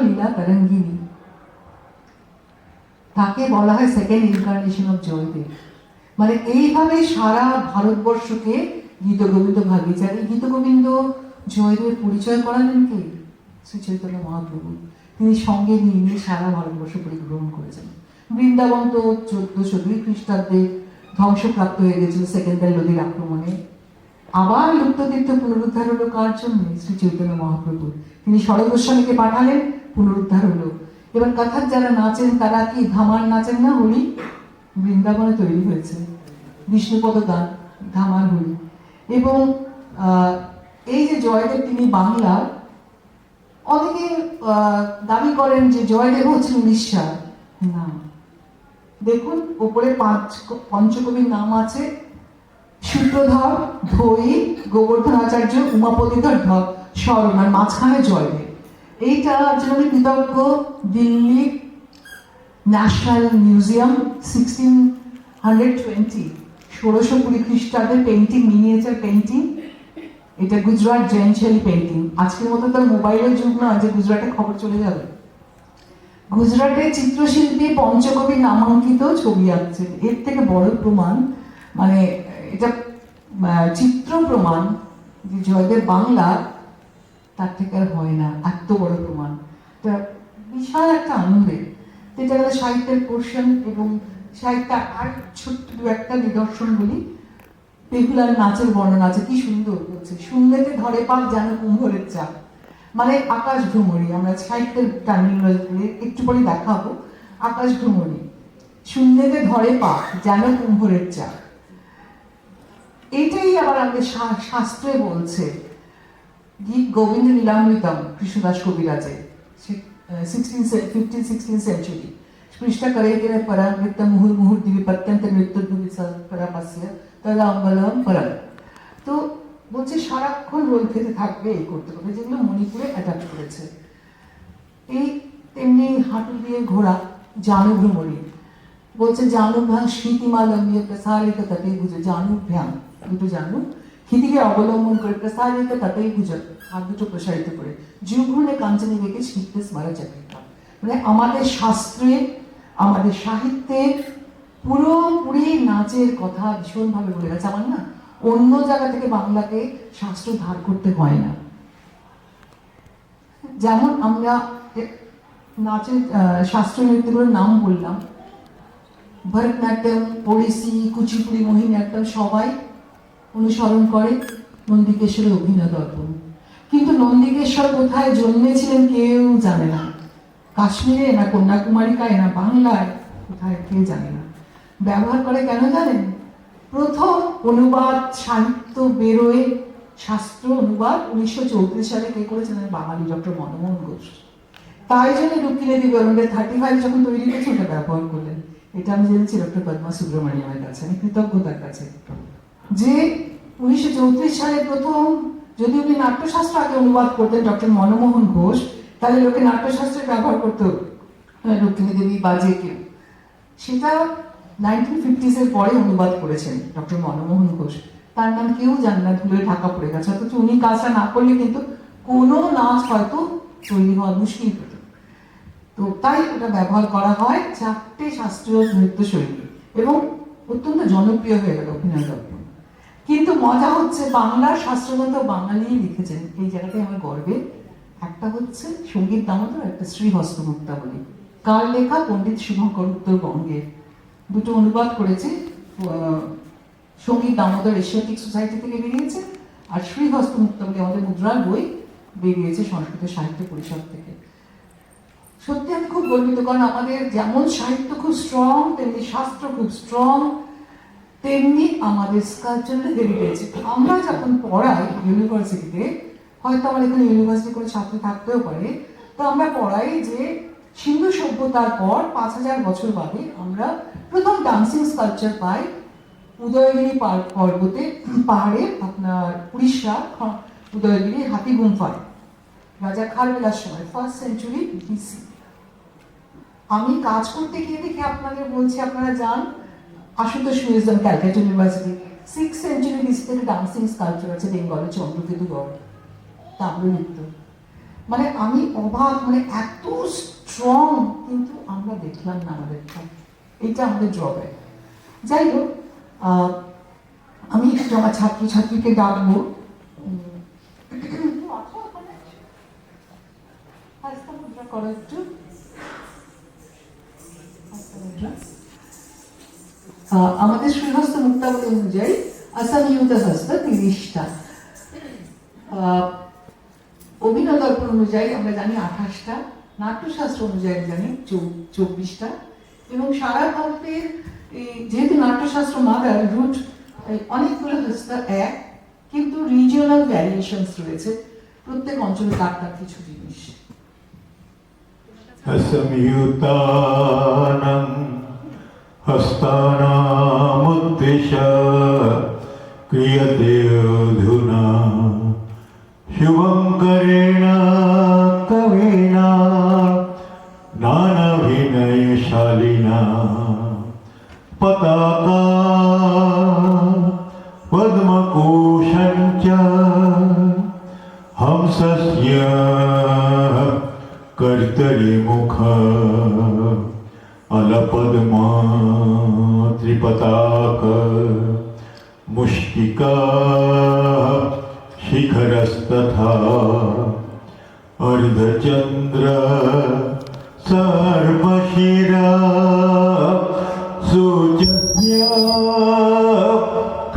লীলা তরঙ্গিনী, তাকে বলা হয় সেকেন্ড ইনকার্নেশন অফ জয়দেব। মানে এইভাবে সারা ভারতবর্ষকে গীতগোবিন্দ ভাগিয়েছে। এই গীতগোবিন্দ জয়দেবের পরিচয় করালেন কে? শ্রী চৈতন্য মহাপ্রভু। তিনি সঙ্গে নিয়ে নিয়ে সারা ভারতবর্ষ পরিভ্রমণ করেছেন। বৃন্দাবন তো 1402 খ্রিস্টাব্দে ধ্বংসপ্রাপ্ত হয়ে গেছিল সেকেন্ডার লোদির আক্রমণে। আবার লুপ্ততীর্থ পুনরুদ্ধার হলো কার জন্য? শ্রী চৈতন্য মহাপ্রভু। তিনি শরৎ গোস্বামীকে পাঠালেন, পুনরুদ্ধার হলো। এবার কথার যারা নাচেন তারা কি ধামার নাচেন না? হোলি বৃন্দাবনে তৈরি হয়েছে, বিষ্ণুপদ গান, ধামার হোলি। এবং এই যে জয়দেব, তিনি বাংলার, অনেকে দাবি করেন যে জয়দেব হচ্ছেন উড়িষ্যার। না, দেখুন ওপরে পঞ্চকবির নাম আছে, সূত্রধর, ধৈ, গোবর্ধনাচার্য, উমাপতিধর, স্মরণ, আর মাঝখানে জয়দেব। এইটা জন্য আমি কৃতজ্ঞ। দিল্লি ন্যাশনাল মিউজিয়াম 1620 খ্রিস্টাব্দের পেন্টিং, মিনিয়েচার পেন্টিং। এটা গুজরাট জৈন শৈলী পেন্টিং। আজকের মতো তার মোবাইলের যুগ নয় যে গুজরাটে খবর চলে যাবে। গুজরাটের চিত্রশিল্পী পঞ্চকবির নামাঙ্কিত ছবি আঁকছেন। এর থেকে বড় প্রমাণ, মানে এটা চিত্র প্রমাণ যে জয়দেব বাংলা, তার থেকে আর হয় না। এত বড় প্রমাণ, এটা বিশাল একটা আনন্দের। এটা গেল সাহিত্যের পোর্শন। এবং সাহিত্য আর ছোট্ট দু একটা নিদর্শন বলি। বেহুলার নাচের বর্ণনা আছে, কি সুন্দর বলছে, শূন্যতে ধরে পাক যেন কুম্ভরের চাপ। মানে আকাশ ভ্রমণী, আমরা সাহিত্যের টার্মিনোলজি একটু পরে দেখাবো। আকাশ ভ্রমণী, শূন্যতে ধরে পাক যেন কুম্ভরের চাপ। এটাই আবার আমাদের শাস্ত্রে বলছে। গীত গোবিন্দ লীলামৃতম কৃষ্ণদাস কবিরাজে 15th-16th সেঞ্চুরি। পৃষ্ঠা করে কেন পরা নৃত্য মুহুর মুহুর দিবি প্রত্যন্ত নৃত্য পরাপাস্য তদা অম্বলম পরম। তো বলছে সারাক্ষণ রোল খেতে থাকবে, এই করতে হবে, যেগুলো মণিপুরে অ্যাডাপ্ট করেছে। এই তেমনি হাঁটু দিয়ে ঘোড়া, জানুভ্রমণী বলছে জানুভ্যাং স্মৃতিমালম্বিয়ে প্রসারিত তটেই গুজর। জানুভ্যাং, দুটো জানু, ক্ষিতিকে অবলম্বন করে প্রসারিত তটেই গুজর, হাত দুটো প্রসারিত করে জীবঘূর্ণে কাঞ্চনী বেগে স্মৃতিতে স্মারা চাকরিকা। মানে আমাদের শাস্ত্রে, আমাদের সাহিত্যে পুরোপুরি নাচের কথা ভীষণভাবে বলে গেছে। আমার না অন্য জায়গা থেকে বাংলাকে শাস্ত্র ধার করতে হয় না। যেমন আমরা নাচের শাস্ত্রীয় নৃত্যগুলোর নাম বললাম, ভরতনাট্যম, ওড়িশি, কুচিপুড়ি, মোহিনীঅট্টম সবাই অনুসরণ করে নন্দিকেশ্বরের অভিনয় দর্পণ। কিন্তু নন্দিকেশ্বর কোথায় জন্মেছিলেন কেউ জানে না। কাশ্মীরে না কন্যাকুমারিকায় না বাংলায়, কোথায় কেউ জানে না। ব্যবহার করে কেন জানেন? প্রথম অনুবাদ সাহিত্য বেরোয়, শাস্ত্র অনুবাদ 1934 সালে কে করেছেন? বাঙালি ডক্টর মনমোহন ঘোষ। তাই জন্য রুক্মিণী বরুণের 35 যখন তৈরি করেছে ওটা ব্যবহার করলেন। এটা আমি জেনেছি ডক্টর পদ্মা সুব্রমণিয়ামের কাছে, আমি কৃতজ্ঞতার কাছে, যে 1934 সালে প্রথম, যদি উনি নাট্যশাস্ত্র আগে অনুবাদ করতেন ডক্টর মনমোহন ঘোষ, তাহলে লোকে নাট্যশাস্ত্রে ব্যবহার করতো রুক্মিণী দেবী বা যে কেউ। সেটা 1950s পরে অনুবাদ করেছেন ডক্টর মনমোহন ঘোষ। তার নাম কেউ জানে না, ধুলোয় ঢাকা পড়ে গেছে। অথচ উনি কাজটা না করলে কিন্তু কোনো নাচ হয়তো তৈরি হওয়া মুশকিল হতো। তো তাই ওটা ব্যবহার করা হয়। 4টে শাস্ত্রীয় নৃত্যশৈলী এবং অত্যন্ত জনপ্রিয় হয়ে গেল অভিনয় দর্পণ। কিন্তু মজা হচ্ছে বাংলার শাস্ত্রগ্রন্থ বাঙালি লিখেছেন, এই জায়গাটাই আমার গর্বে। একটা হচ্ছে সঙ্গীত দামোদর, একটা শ্রীহস্ত মুক্তাবলী। কার লেখা? পণ্ডিত শুভঙ্কর উত্তরবঙ্গের। দুটো অনুবাদ করেছে। সঙ্গীত দামোদর এশিয়াটিক সোসাইটি থেকে বেরিয়েছে, আর শ্রীহস্ত মুক্তাবলী আমাদের মুদ্রার বই বেরিয়েছে সংস্কৃত সাহিত্য পরিষদ থেকে। সত্যি আমি খুব গর্বিত, কারণ আমাদের যেমন সাহিত্য খুব স্ট্রং, তেমনি শাস্ত্র খুব স্ট্রং, তেমনি আমাদের কালচারাল হেরিটেজ। আমরা যখন পড়াই ইউনিভার্সিটিতে, হয়তো আমার এখানে ইউনিভার্সিটি করে ছাত্র থাকতেও পারে, তো আমরা পড়াই যে সিন্ধু সভ্যতার পর 5000 বছর বাদে আমরা প্রথম ডান্সিং স্কাল্পচার পাই উদয়গিরি পর্বতে, পাহাড়ে, আপনার উড়িষ্যা উদয়গিরি হাতিগুম্ফায়, রাজা খারবেলার সময়, 1st century BC। আমি কাজ করতে গিয়ে দেখি, আপনাদের বলছি আপনারা যান Ashutosh museum, Calcutta university, 6th century BC থেকে ডান্সিং স্কাল্পচার আছে বেঙ্গলের চন্দ্রকেতু গড়, তাম্রলিপ্ত। মানে আমি অবাক, মানে এত স্ট্রং, কিন্তু আমরা দেখলাম না আমাদেরটা। এটা আমাদের ড্রব্যাক। যাই হোক, আমি একটু আমার ছাত্রছাত্রীকে ডাকবো। করো একটু। আমাদের শ্রীহস্ত মুক্তাবলী অনুযায়ী অসংযুক্ত হস্ত 30টা, অভিনয় দর্পণ অনুযায়ী আমরা জানি 28টা, নাট্যশাস্ত্র অনুযায়ী জানি 24টা, এবং সারা ভারতের যেহেতু নাট্যশাস্ত্র মাদার রুট, অনেকগুলো হস্ত এক, কিন্তু রিজিওনাল ভ্যারিয়েশনস রয়েছে প্রত্যেক অঞ্চলে তার তার কিছু জিনিস। असंयुतानां हस्तानामुद्दिश्य क्रियते अधुना शुभंकरेण कविना नानाभिनयशालिना पताका पद्मकोशं च हंसस्य कर्तरिमुख अलपद्मा त्रिपताक मुष्टिका शिखरस्तथा अर्धचंद्र सर्वशिरा सुजन्य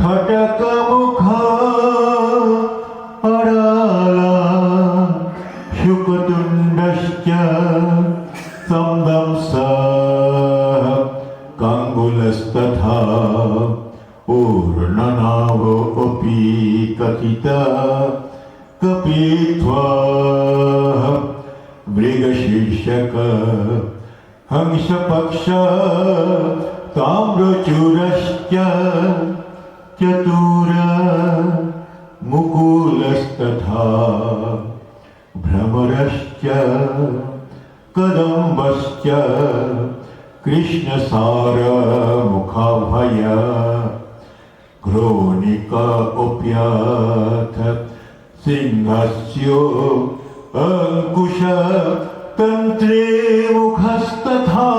खटकमुख अडाला शुकतुण्डश्च संदंसः काङ्गुलस्तथा ऊर्णनाभ अपि कथिता कपित्वा मृगशीर्षक हंसपक्ष ताम्रचूरश्च चतुर मुकुलस्तथा भ्रमरश्च कदम्बश्च कृष्णसारमुखाभय क्रोनिका उप्याथ सिंहस्यो अंकुश तंत्रे मुखस्तथा।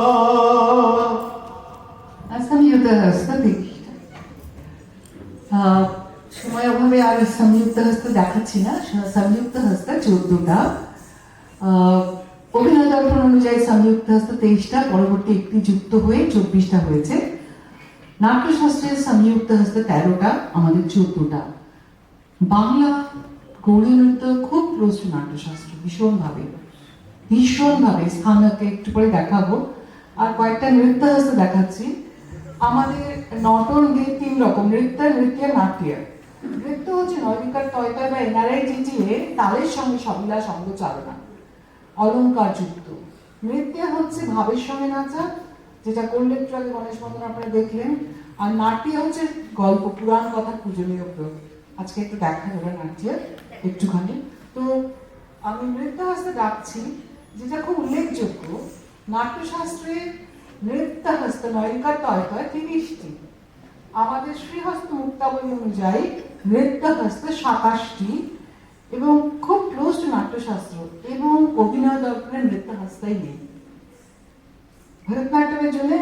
असंयुक्त हस्त 30টা। সময় অভাবে আর সংযুক্ত হস্ত দেখাচ্ছি না। সংযুক্ত হস্ত 14টা, অভিনয় দর্পণ অনুযায়ী সংযুক্ত হস্ত 23টা, পরবর্তী একটি যুক্ত হয়ে 24টা হয়েছে। নাট্যশাস্ত্রের সংযুক্ত হস্ত 13টা, আমাদের 14টা। বাংলা গৌড়ী নৃত্য খুব ক্লোজ টু নাট্যশাস্ত্র, ভীষণভাবে ভীষণভাবে। স্থানকে একটু পরে দেখাবো। আর কয়েকটা নৃত্য হস্ত দেখাচ্ছি। আমাদের নটন গীত 3 রকম: নৃত্য, নৃত্য, নাট্য। নৃত্য হচ্ছে নৈবিকার তয়তয় বা এনারাই চিচিয়ে তালের সঙ্গে সবিলা সঙ্গ চালনা, অলঙ্কার যুক্ত। নৃত্য হচ্ছে ভাবের সঙ্গে নাচা, যেটা করলে একটু আগে গণেশ বন্দন আপনারা দেখলেন। আর নাট্য হচ্ছে গল্প, পুরাণ কথা, পূজনীয় ব্রত। আজকে একটু দেখা যাবে নাট্য একটুখানি। তো আমি নৃত্য হস্তে ডাকছি, যেটা খুব উল্লেখযোগ্য। নাট্যশাস্ত্রে নৃত্য হস্ত নৈবিকার তয়তয় 30টি, আমাদের শ্রীহস্ত মুক্তাবলী অনুযায়ী নৃত্য হস্ত 27টি, এবং খুব ক্লোজ টু নাট্যশাস্ত্র, এবং অভিনয় দর্পণের নৃত্য হস্তাই নেই। ভরতনাট্যমের জন্য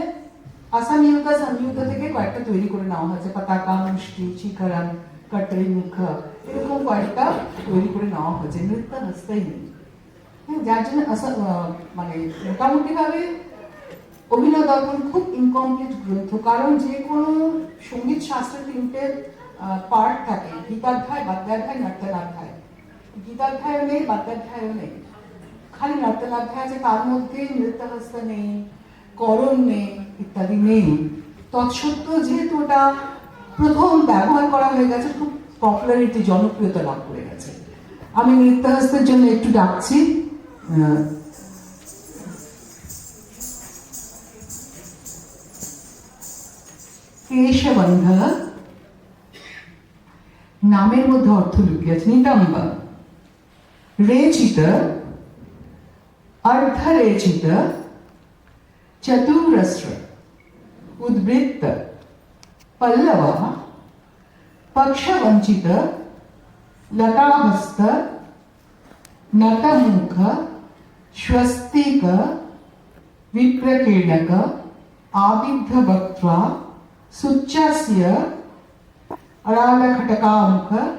অসংযুক্ত সংযুক্ত থেকে কয়েকটা তৈরি করে নেওয়া হয়েছে: পতাকা, মুষ্টি, শিখরম, কটরি মুখ, এরকম কয়েকটা তৈরি করে নেওয়া হয়েছে, নৃত্য হস্তাই নেই। যার জন্য মানে মোটামুটি ভাবে অভিনয় দর্পণ খুব ইনকমপ্লিট গ্রন্থ। কারণ যে কোনো সঙ্গীত শাস্ত্রের 3টে পার্ট থাকে: গীতাধ্যায়, বাদ্যাধ্যায়, নর্তনাধ্যায়। গীতাধ্যায়ও নেই, বাদ্যাধ্যায়ও নেই, খালি নর্তনাধ্যায় আছে। তার মধ্যে নৃত্য হস্ত নেই, করণ নেই, ইত্যাদি নেই। তৎসত্ত্বেও যেহেতু ওটা প্রথম ব্যবহার করা হয়ে গেছে, খুব পপুলারিটি, জনপ্রিয়তা লাভ করে গেছে। আমি নৃত্য হস্তের জন্য একটু ডাকছি। কেশবন্ধ, নামের মধ্যে অর্থ লুকিয়ে আছে। নিতম্ব, রেচিত, अर्धरेचित, चतुरस्र, उद्वृत्त, पल्लव, पक्षवंचित, लताहस्त, नतमुख स्वस्तिक विप्रकीर्णक आबिद्धवक्त्रा सुच्चस्य अरालखटकामुख